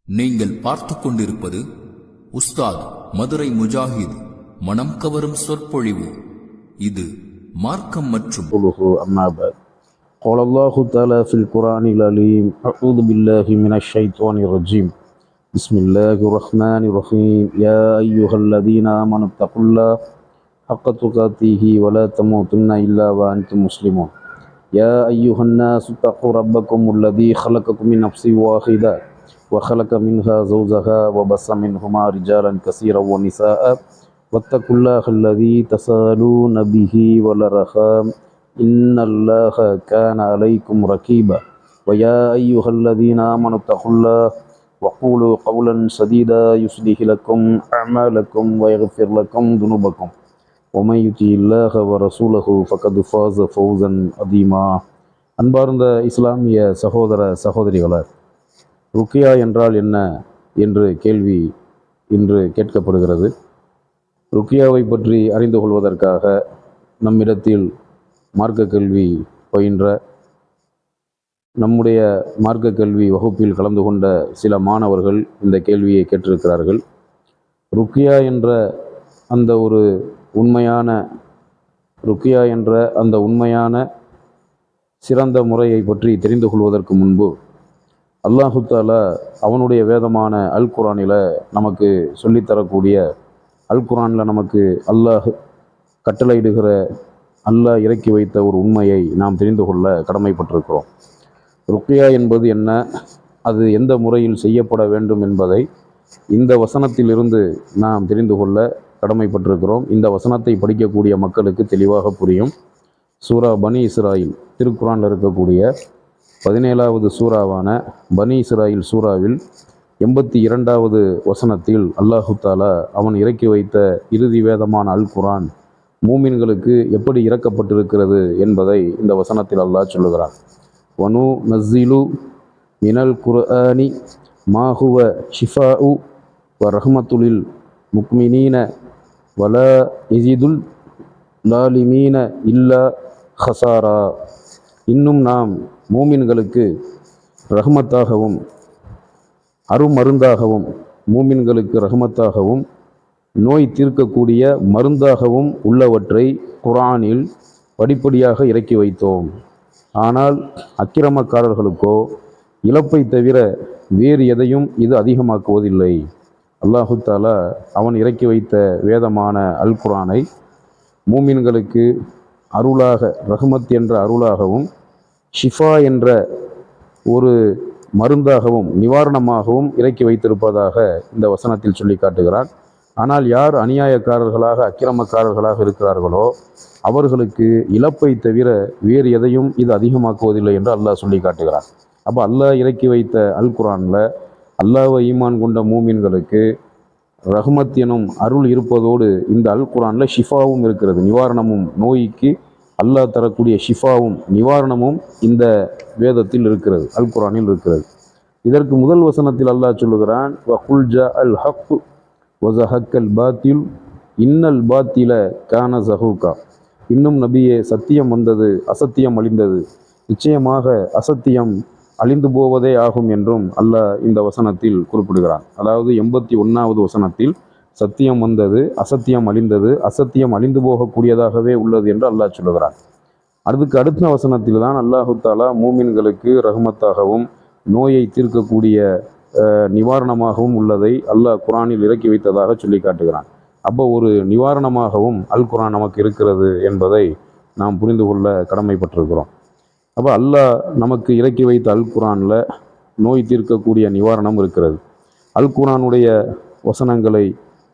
நீங்கள் பார்த்து கொண்டிருப்பது உஸ்தாத் மதுரை முஜாஹித் மனம் கவரும் சொற்பொழிவு. இது மார்க்கம் மற்றும் قال الله تعالى في القرآن العليم أعوذ بالله من الشيطان الرجيم بسم الله الرحمن الرحيم يا أيها الذين آمنوا اتقوا الله حق تقاته ولا تموتن إلا وأنتم مسلمون يا أيها الناس اتقوا ربكم الذي خلقكم من نفس واحدة وخلق منها زوجها وبث منهما رجالا كثيرا ونساء واتقوا الله الذي تساءلون به والأرحام إن الله كان عليكم رقيبا ويا أيها الذين آمنوا اتقوا الله وقولوا قولا سديدا يصلح لكم أعمالكم ويغفر لكم ذنوبكم ومن يطع الله ورسوله فقد فاز فوزا عظيما. அன்பார்ந்த இஸ்லாமிய சகோதர சகோதரிகளே, ருக்கியா என்றால் என்ன என்று கேள்வி இன்று கேட்கப்படுகிறது. ருக்கியாவை பற்றி அறிந்து கொள்வதற்காக நம்மிடத்தில் மார்க்க கல்வி பயின்ற நம்முடைய மார்க்க கல்வி வகுப்பில் கலந்து கொண்ட சில மாணவர்கள் இந்த கேள்வியை கேட்டிருக்கிறார்கள். ருக்கியா என்ற அந்த உண்மையான சிறந்த முறையை பற்றி தெரிந்து கொள்வதற்கு முன்பு அல்லாஹு தாலா அவனுடைய வேதமான அல் குரானில் நமக்கு சொல்லித்தரக்கூடிய அல் குரானில் நமக்கு அல்லாஹ் கட்டளையிடுகிற அல்லாஹ் இறக்கி வைத்த ஒரு உண்மையை நாம் தெரிந்து கொள்ள கடமைப்பட்டிருக்கிறோம். ருக்கியா என்பது என்ன, அது எந்த முறையில் செய்யப்பட வேண்டும் என்பதை இந்த வசனத்திலிருந்து நாம் தெரிந்து கொள்ள கடமைப்பட்டிருக்கிறோம். இந்த வசனத்தை படிக்கக்கூடிய மக்களுக்கு தெளிவாக புரியும். சூரா பனி இஸ்ராயில், திருக்குரானில் இருக்கக்கூடிய 17வது சூறாவான பனி இஸ்ராயில் சூறாவில் 82வது வசனத்தில் அல்லாஹு தாலா அவன் இறக்கி வைத்த இறுதி வேதமான அல் குரான் மூமின்களுக்கு எப்படி இறக்கப்பட்டிருக்கிறது என்பதை இந்த வசனத்தில் அல்லாஹ் சொல்லுகிறான். வனு நஸ்ஸிலு மினல் குர்ஆனி மாஹுவ ஷிஃபாஉ வ ரஹ்மத்துலில் முக்மினீன வலா இஸிதுல் லாலிமீன இல்லா ஹசாரா. இன்னும் நாம் மூமின்களுக்கு ரஹ்மத்தாகவும் ரஹ்மத்தாகவும் நோய் தீர்க்கக்கூடிய மருந்தாகவும் உள்ளவற்றை குர்ஆனில் படிப்படியாக இறக்கி வைத்தோம். ஆனால் அக்கிரமக்காரர்களுக்கோ இழப்பை தவிர வேறு எதையும் இது அதிகமாக்குவதில்லை. அல்லாஹு தாலா அவன் இறக்கி வைத்த வேதமான அல் குர்ஆனை மூமின்களுக்கு அருளாக, ரஹ்மத் என்ற அருளாகவும், ஷிஃபா என்ற ஒரு மருந்தாகவும் நிவாரணமாகவும் இறக்கி வைத்திருப்பதாக இந்த வசனத்தில் சொல்லி காட்டுகிறான். ஆனால் யார் அநியாயக்காரர்களாக, அக்கிரமக்காரர்களாக இருக்கிறார்களோ அவர்களுக்கு இழப்பை தவிர வேறு எதையும் இது அதிகமாக்குவதில்லை என்று அல்லாஹ் சொல்லி காட்டுகிறான். அப்போ அல்லாஹ் இறக்கி வைத்த அல் குர்ஆனில் அல்லாஹ்வை ஈமான் கொண்ட மூமின்களுக்கு ரஹ்மத் எனும் அருள் இருப்பதோடு இந்த அல் குர்ஆனில் ஷிஃபாவும் இருக்கிறது, நிவாரணமும். நோய்க்கு அல்லாஹ் தரக்கூடிய ஷிஃபாவும் நிவாரணமும் இந்த வேதத்தில் இருக்கிறது, அல் குர்ஆனில் இருக்கிறது. இதற்கு முதல் வசனத்தில் அல்லாஹ் சொல்லுகிறான், வகுல் ஜா அல் ஹக் வஸஹக்கல் பாத்தில் இன்னல் பாத்தில கான ஸஹூகா. இன்னும் நபியே, சத்தியம் வந்தது, அசத்தியம் அழிந்தது, நிச்சயமாக அசத்தியம் அழிந்து போவதே ஆகும் என்றும் அல்லாஹ் இந்த வசனத்தில் குறிப்பிடுகிறான். அதாவது 81வது வசனத்தில் சத்தியம் வந்தது, அசத்தியம் அழிந்தது, அசத்தியம் அழிந்து போகக்கூடியதாகவே உள்ளது என்று அல்லாஹ் சொல்லுகிறான். அதுக்கு அடுத்த வசனத்தில் தான் அல்லாஹு தாலா மூமின்களுக்கு ரஹ்மத்தாகவும் நோயை தீர்க்கக்கூடிய நிவாரணமாகவும் உள்ளதை அல்லாஹ் குர்ஆனில் இறக்கி வைத்ததாக சொல்லி காட்டுகிறான். அப்போ ஒரு நிவாரணமாகவும் அல் குர்ஆன் நமக்கு இருக்கிறது என்பதை நாம் புரிந்து கொள்ள கடமைப்பட்டிருக்கிறோம். அப்போ அல்லாஹ் நமக்கு இறக்கி வைத்த அல் குர்ஆனில் நோய் தீர்க்கக்கூடிய நிவாரணம் இருக்கிறது. அல் குர்ஆனுடைய வசனங்களை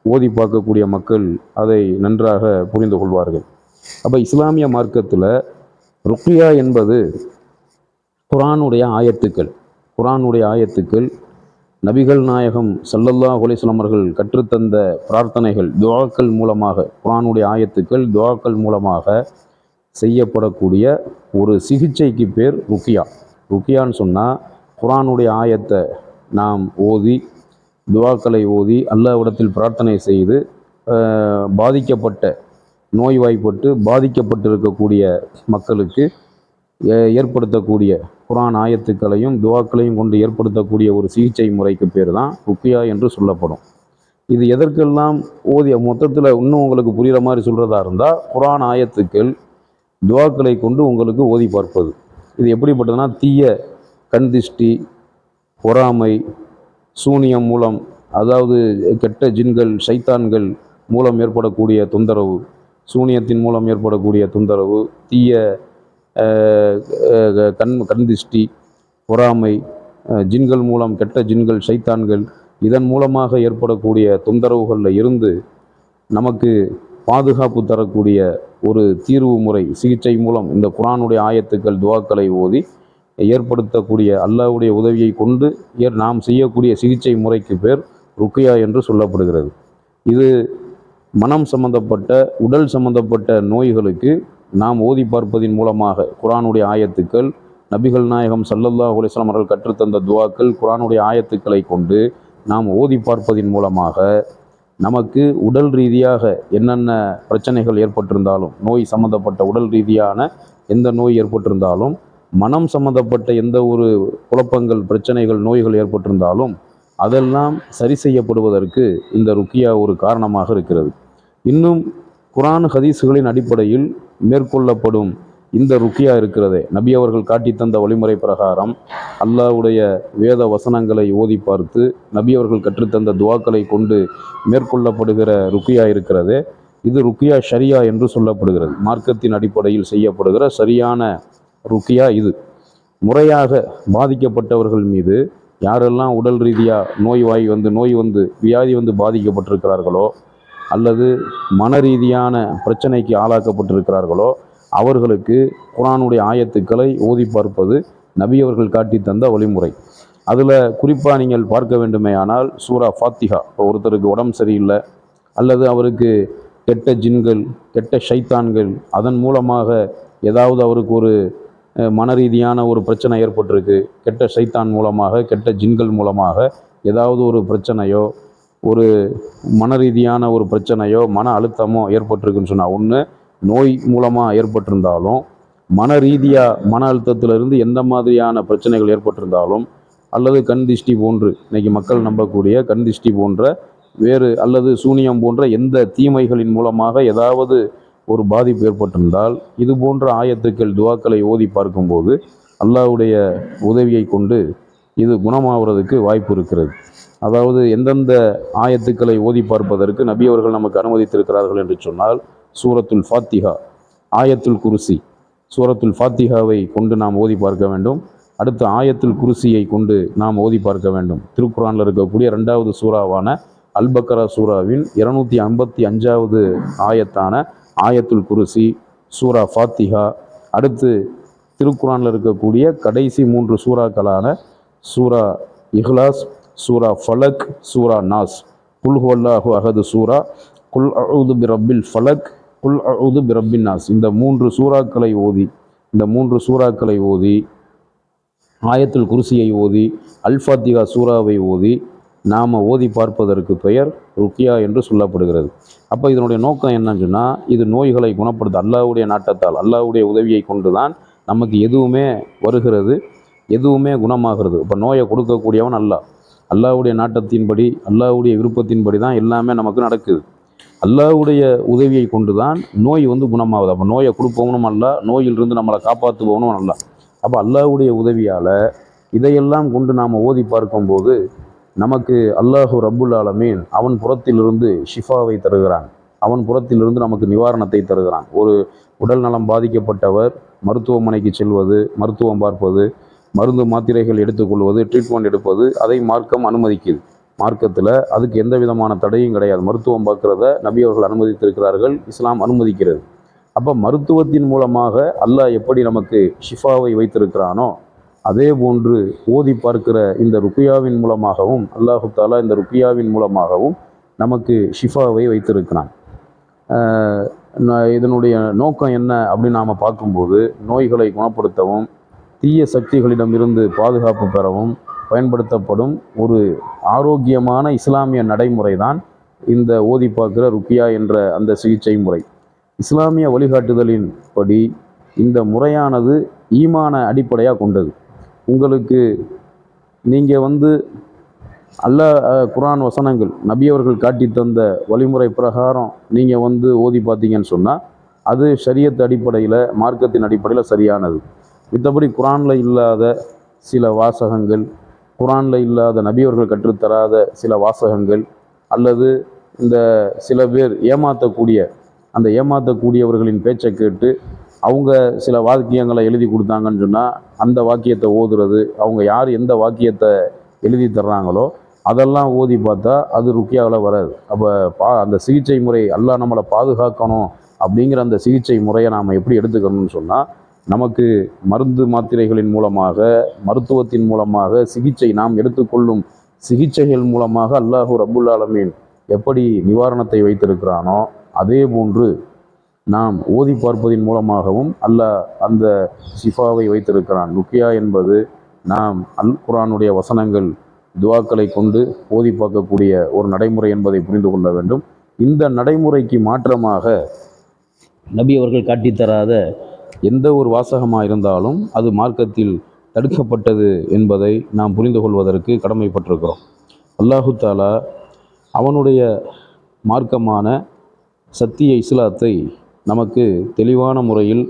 ஓதி பார்க்கக்கூடிய மக்கள் அதை நன்றாக புரிந்து கொள்வார்கள். அப்போ இஸ்லாமிய மார்க்கத்தில் ருக்கியா என்பது குர்ஆனுடைய ஆயத்துக்கள், நபிகள் நாயகம் ஸல்லல்லாஹு அலைஹி வஸல்லம் அவர்கள் கற்றுத்தந்த பிரார்த்தனைகள், துஆக்கள் மூலமாக, குர்ஆனுடைய ஆயத்துக்கள் துஆக்கள் மூலமாக செய்யப்படக்கூடிய ஒரு சிகிச்சைக்கு பேர் ருக்கியா. ருக்கியான்னு சொன்னால் குர்ஆனுடைய ஆயத்தை நாம் ஓதி, துஆக்களை ஓதி, அல்லாஹ்விடத்தில் பிரார்த்தனை செய்து நோய்வாய்ப்பட்டு பாதிக்கப்பட்டிருக்கக்கூடிய மக்களுக்கு ஏற்படுத்தக்கூடிய குர்ஆன் ஆயத்துக்களையும் துவாக்களையும் கொண்டு ஏற்படுத்தக்கூடிய ஒரு சிகிச்சை முறைக்கு பேர் தான் ருக்கியா என்று சொல்லப்படும். இது எதற்கெல்லாம் மொத்தத்தில் இன்னும் உங்களுக்கு புரிகிற மாதிரி சொல்கிறதா இருந்தால், குர்ஆன் ஆயத்துக்கள் துவாக்களை கொண்டு உங்களுக்கு ஓதி பார்ப்பது. இது எப்படிப்பட்டதுன்னா, தீய கண் திஷ்டி, பொறாமை, சூனியம் மூலம், அதாவது கெட்ட ஜின்கள் ஷைத்தான்கள் மூலம் ஏற்படக்கூடிய தொந்தரவு, சூனியத்தின் மூலம் ஏற்படக்கூடிய தொந்தரவு, தீய கண் திஷ்டி, பொறாமை, ஜின்கள் மூலம், கெட்ட ஜின்கள் ஷைத்தான்கள் இதன் மூலமாக ஏற்படக்கூடிய தொந்தரவுகளில் இருந்து நமக்கு பாதுகாப்பு தரக்கூடிய ஒரு தீர்வு முறை சிகிச்சை மூலம் இந்த குர்ஆனுடைய ஆயத்துக்கள் துவாக்களை ஓதி ஏற்படுத்தக்கூடிய அல்லாஹ்வுடைய உதவியை கொண்டு நாம் செய்யக்கூடிய சிகிச்சை முறைக்கு பேர் ருக்கியா என்று சொல்லப்படுகிறது. இது மனம் சம்பந்தப்பட்ட, உடல் சம்பந்தப்பட்ட நோய்களுக்கு நாம் ஓதி பார்ப்பதின் மூலமாக குர்ஆனுடைய ஆயத்துக்கள், நபிகள் நாயகம் ஸல்லல்லாஹு அலைஹி வஸல்லம் அவர்கள் கற்றுத்தந்த துவாக்கள், குர்ஆனுடைய ஆயத்துக்களை கொண்டு நாம் ஓதி பார்ப்பதின் மூலமாக நமக்கு உடல் ரீதியாக என்னென்ன பிரச்சனைகள் ஏற்பட்டிருந்தாலும், நோய் சம்பந்தப்பட்ட உடல் ரீதியான எந்த நோய் ஏற்பட்டிருந்தாலும், மனம் சம்பந்தப்பட்ட எந்த ஒரு குழப்பங்கள், பிரச்சனைகள், நோய்கள் ஏற்பட்டிருந்தாலும் அதெல்லாம் சரி செய்யப்படுவதற்கு இந்த ருக்கியா ஒரு காரணமாக இருக்கிறது. இன்னும் குர்ஆன் ஹதீஸ்களின் அடிப்படையில் மேற்கொள்ளப்படும் இந்த ருக்கியா இருக்கிறதே, நபி அவர்கள் காட்டி தந்த வழிமுறை பிரகாரம் அல்லாஹ்வுடைய வேத வசனங்களை ஓதி பார்த்து நபி அவர்கள் கற்றுத்தந்த துவாக்களை கொண்டு மேற்கொள்ளப்படுகிற ருக்கியா இருக்கிறதே, இது ருக்கியா ஷரியா என்று சொல்லப்படுகிறது. மார்க்கத்தின் அடிப்படையில் செய்யப்படுகிற சரியான ருக்கியா இது. முறையாக பாதிக்கப்பட்டவர்கள் மீது யாரெல்லாம் உடல் ரீதியாக நோய் வந்து வியாதி வந்து பாதிக்கப்பட்டிருக்கிறார்களோ, அல்லது மன ரீதியான பிரச்சனைக்கு ஆளாக்கப்பட்டிருக்கிறார்களோ, அவர்களுக்கு குர்ஆனுடைய ஆயத்துக்களை ஓதி பார்ப்பது நபி அவர்கள் காட்டி தந்த வழிமுறை. அதில் குறிப்பாக நீங்கள் பார்க்க வேண்டுமே ஆனால் சூரா ஃபாத்திஹா. இப்போ ஒருத்தருக்கு உடம்பு சரியில்லை, அல்லது அவருக்கு கெட்ட ஜின்கள், கெட்ட ஷைத்தான்கள் அதன் மூலமாக ஏதாவது அவருக்கு ஒரு மன ரீதியான ஒரு பிரச்சனை ஏற்பட்டிருக்கு, கெட்ட ஷைத்தான் மூலமாக, கெட்ட ஜின்கள் மூலமாக ஏதாவது ஒரு பிரச்சனையோ, ஒரு மன ரீதியான ஒரு பிரச்சனையோ, மன அழுத்தமோ ஏற்பட்டிருக்குன்னு சொன்னால், ஒன்று நோய் மூலமாக ஏற்பட்டிருந்தாலும், மன ரீதியாக மன அழுத்தத்திலிருந்து எந்த மாதிரியான பிரச்சனைகள் ஏற்பட்டிருந்தாலும், அல்லது கண் திஷ்டி போன்று இன்றைக்கி மக்கள் நம்பக்கூடிய கண் திஷ்டி போன்ற வேறு, அல்லது சூனியம் போன்ற எந்த தீமைகளின் மூலமாக ஏதாவது ஒரு பாதிப்பு ஏற்பட்டிருந்தால், இது போன்ற ஆயத்துக்கள் துவாக்களை ஓதி பார்க்கும்போது அல்லாஹ்வுடைய உதவியை கொண்டு இது குணமாகிறதுக்கு வாய்ப்பு இருக்கிறது. அதாவது எந்தெந்த ஆயத்துக்களை ஓதி பார்ப்பதற்கு நபி அவர்கள் நமக்கு அனுமதித்திருக்கிறார்கள் என்று சொன்னால், சூரத்துல் ஃபாத்திஹா, ஆயத்துல் குர்சி, சூரத்துல் ஃபாத்திஹாவை கொண்டு நாம் ஓதி பார்க்க வேண்டும். அடுத்து ஆயத்துல் குர்சியை கொண்டு நாம் ஓதி பார்க்க வேண்டும். திருக்குர்ஆனில் இருக்கக்கூடிய 2வது சூறாவான அல்-பக்ரா சூறாவின் 255வது ஆயத்தான ஆயத்துல் குர்சி, சூரா ஃபாத்திஹா, அடுத்து திருக்குர்ஆனில் இருக்கக்கூடிய கடைசி 3 சூறாக்களான சூரா இஹ்லாஸ், சூரா ஃபலக், சூரா நாஸ், குல் ஹுவல்லாஹு அஹது சூரா, குல் அஊது பிரப்பில் ஃபலக், குல் அஊது பிரப்பின் நாஸ், இந்த 3 சூறாக்களை ஓதி ஆயத்துல் குர்சியை ஓதி அல்-ஃபாத்திஹா சூறாவை ஓதி நாம் ஓதி பார்ப்பதற்கு பெயர் ருக்கியா என்று சொல்லப்படுகிறது. அப்போ இதனுடைய நோக்கம் என்னன்னு சொன்னால், இது நோய்களை குணப்படுத்த அல்லாஹ்வுடைய நாட்டத்தால், அல்லாஹ்வுடைய உதவியை கொண்டு தான் நமக்கு எதுவுமே வருகிறது, எதுவுமே குணமாகிறது. இப்போ நோயை கொடுக்கக்கூடியவன் அல்லாஹ். அல்லாஹ்வுடைய நாட்டத்தின்படி, அல்லாஹ்வுடைய விருப்பத்தின்படி தான் எல்லாமே நமக்கு நடக்குது. அல்லாஹ்வுடைய உதவியை கொண்டு தான் நோய் வந்து குணமாகுது. அப்போ நோயை கொடுப்பவனும் அல்லாஹ், நோயிலிருந்து நம்மளை காப்பாற்றுபவனும் அல்லாஹ். அப்போ அல்லாஹ்வுடைய உதவியால் இதையெல்லாம் கொண்டு நாம் ஓதி பார்க்கும்போது நமக்கு அல்லாஹு ரப்புல் ஆலமீன் அவன் புறத்திலிருந்து ஷிஃபாவை தருகிறான், அவன் புறத்திலிருந்து நமக்கு நிவாரணத்தை தருகிறான். ஒரு உடல் நலம் பாதிக்கப்பட்டவர் மருத்துவமனைக்கு செல்வது, மருத்துவம் பார்ப்பது, மருந்து மாத்திரைகள் எடுத்துக்கொள்வது, ட்ரீட்மெண்ட் எடுப்பது, அதை மார்க்கம் அனுமதிக்குது. மார்க்கத்தில் அதுக்கு எந்த விதமான தடையும் கிடையாது. மருத்துவம் பார்க்குறத நபி அவர்கள் அனுமதித்திருக்கிறார்கள், இஸ்லாம் அனுமதிக்கிறது. அப்போ மருத்துவத்தின் மூலமாக அல்லாஹ் எப்படி நமக்கு ஷிஃபாவை வைத்திருக்கிறானோ, அதே போன்று ஓதி பார்க்கிற இந்த ருக்கியாவின் மூலமாகவும் அல்லாஹு தாலா இந்த ருக்கியாவின் மூலமாகவும் நமக்கு ஷிஃபாவை வைத்திருக்கிறான். இதனுடைய நோக்கம் என்ன அப்படின்னு நாம் பார்க்கும்போது, நோய்களை குணப்படுத்தவும் தீய சக்திகளிடமிருந்து பாதுகாப்பு பெறவும் பயன்படுத்தப்படும் ஒரு ஆரோக்கியமான இஸ்லாமிய நடைமுறை தான் இந்த ஓதி பார்க்கிற ருக்கியா என்ற அந்த சிகிச்சை முறை. இஸ்லாமிய வழிகாட்டுதலின் படி இந்த முறையானது ஈமான அடிப்படையாக கொண்டது. உங்களுக்கு நீங்கள் குர்ஆன் வசனங்கள் நபி அவர்கள் காட்டி தந்த வழிமுறை பிரகாரம் நீங்கள் ஓதி பார்த்தீங்கன்னு சொன்னால் அது ஷரியத் அடிப்படையில், மார்க்கத்தின் அடிப்படையில் சரியானது. மத்தபடி குர்ஆனில் இல்லாத சில வாசகங்கள், குர்ஆனில் இல்லாத நபி அவர்கள் கற்றுத்தராத சில வாசகங்கள், அல்லது இந்த சில பேர் அந்த ஏமாற்றக்கூடியவர்களின் பேச்சை கேட்டு அவங்க சில வாக்கியங்களை எழுதி கொடுத்தாங்கன்னு சொன்னால் அந்த வாக்கியத்தை ஓதுறது, அவங்க யார் எந்த வாக்கியத்தை எழுதி தர்றாங்களோ அதெல்லாம் ஓதி பார்த்தா அது ருக்கியாவில் வராது. அப்போ அந்த சிகிச்சை முறை, அல்லாஹ் நம்மளை பாதுகாக்கணும் அப்படிங்கிற அந்த சிகிச்சை முறையை நாம் எப்படி எடுத்துக்கணும்னு சொன்னால், நமக்கு மருந்து மாத்திரைகளின் மூலமாக, மருத்துவத்தின் மூலமாக, நாம் எடுத்துக்கொள்ளும் சிகிச்சைகள் மூலமாக அல்லாஹு ரப்புல் ஆலமீன் எப்படி நிவாரணத்தை வைத்திருக்கிறானோ அதே போன்று நாம் ஓதி பார்ப்பதின் மூலமாகவும் அல்லாஹ் அந்த ஷிஃபாவை வைத்திருக்கிறான். ருக்கியா என்பது நாம் அல் குர்ஆனுடைய வசனங்கள், துவாக்களை கொண்டு ஓதி பார்க்கக்கூடிய ஒரு நடைமுறை என்பதை புரிந்து கொள்ள வேண்டும். இந்த நடைமுறைக்கு மாற்றமாக நபி அவர்கள் காட்டித்தராத எந்த ஒரு வாசகமாக இருந்தாலும் அது மார்க்கத்தில் தடுக்கப்பட்டது என்பதை நாம் புரிந்து கொள்வதற்கு கடமைப்பட்டிருக்கிறோம். அல்லாஹு தாலா அவனுடைய மார்க்கமான சத்திய இஸ்லாத்தை நமக்கு தெளிவான முறையில்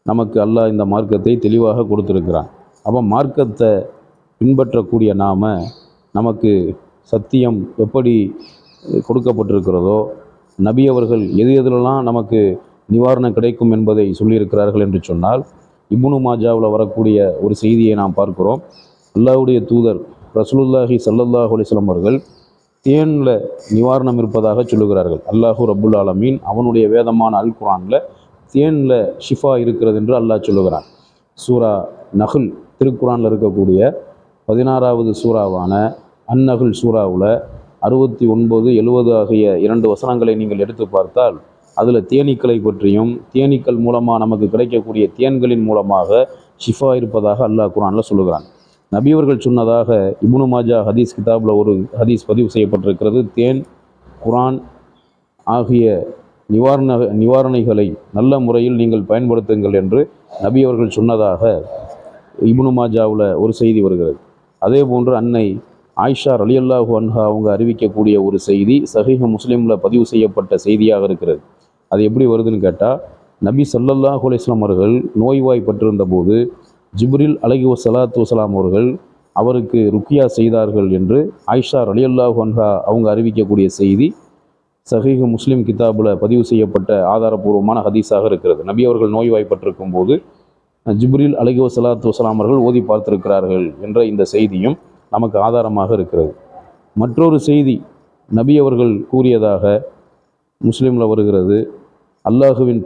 நமக்கு அல்லாஹ் இந்த மார்க்கத்தை தெளிவாக கொடுத்திருக்கிறான். அப்போ மார்க்கத்தை பின்பற்றக்கூடிய நமக்கு சத்தியம் எப்படி கொடுக்கப்பட்டிருக்கிறதோ, நபி அவர்கள் எதிலெல்லாம் நமக்கு நிவாரணம் கிடைக்கும் என்பதை சொல்லியிருக்கிறார்கள் என்று சொன்னால், இப்னு மாஜாவில் வரக்கூடிய ஒரு செய்தியை நாம் பார்க்கிறோம். அல்லாஹ்வுடைய தூதர் ரசூலுல்லாஹி ஸல்லல்லாஹு அலைஹி வஸல்லம் அவர்கள் தேனில் நிவாரணம் இருப்பதாக சொல்லுகிறார்கள். அல்லாஹு ரப்புல் ஆலமீன் அவனுடைய வேதமான அல் குர்ஆனில் தேனில் ஷிஃபா இருக்கிறது என்று அல்லாஹ் சொல்லுகிறான். சூரா நஹ்ல், திருக்குர்ஆனில் இருக்கக்கூடிய 16வது சூறாவான அந்நஹ்ல் சூறாவில் 69, 70 ஆகிய 2 வசனங்களை நீங்கள் எடுத்து பார்த்தால் அதில் தேனீக்களை பற்றியும், தேனீக்கள் மூலமாக நமக்கு கிடைக்கக்கூடிய தேன்களின் மூலமாக ஷிஃபா இருப்பதாக அல்லாஹ் குர்ஆனில் சொல்லுகிறான். நபியவர்கள் சொன்னதாக இப்னு மாஜா ஹதீஸ் கிதாபில் ஒரு ஹதீஸ் பதிவு செய்யப்பட்டிருக்கிறது. தேன், குர்ஆன் ஆகிய நிவாரணிகளை நல்ல முறையில் நீங்கள் பயன்படுத்துங்கள் என்று நபியவர்கள் சொன்னதாக இப்னு மாஜாவில் ஒரு செய்தி வருகிறது. அதே போன்று அன்னை ஆயிஷா ரலியல்லாஹு அன்ஹா அவங்க அறிவிக்கக்கூடிய ஒரு செய்தி சஹீஹ் முஸ்லிமில் பதிவு செய்யப்பட்ட செய்தியாக இருக்கிறது. அது எப்படி வருதுன்னு கேட்டால், நபி ஸல்லல்லாஹு அலைஹி வஸல்லம் அவர்கள் நோய்வாய்ப்பட்டிருந்த போது ஜிப்ரில் அலைஹி ஸலாத்து வஸலாம் அவர்கள் அவருக்கு ருக்கியா செய்தார்கள் என்று ஆயிஷா ரலியல்லாஹு அன்ஹா அவங்க அறிவிக்கக்கூடிய செய்தி சஹீஹ் முஸ்லிம் கிதாபில் பதிவு செய்யப்பட்ட ஆதாரபூர்வமான ஹதீஸாக இருக்கிறது. நபி அவர்கள் நோய்வாய்ப்பட்டிருக்கும் போது ஜிப்ரில் அலைஹி ஸலாத்து வஸலாம் அவர்கள் ஓதி பார்த்திருக்கிறார்கள் என்ற இந்த செய்தியும் நமக்கு ஆதாரமாக இருக்கிறது. மற்றொரு செய்தி நபி அவர்கள் கூறியதாக முஸ்லிமில் வருகிறது. அல்லாஹுவின்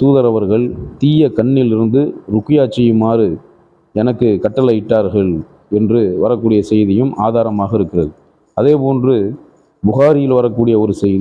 தூதர் அவர்கள் தீய கண்ணிலிருந்து ருக்கியா செய்யுமாறு எனக்கு கட்டளையிட்டார்கள் என்று வரக்கூடிய செய்தியும் ஆதாரமாக இருக்கிறது. அதே போன்று புகாரியில் வரக்கூடிய ஒரு செய்தி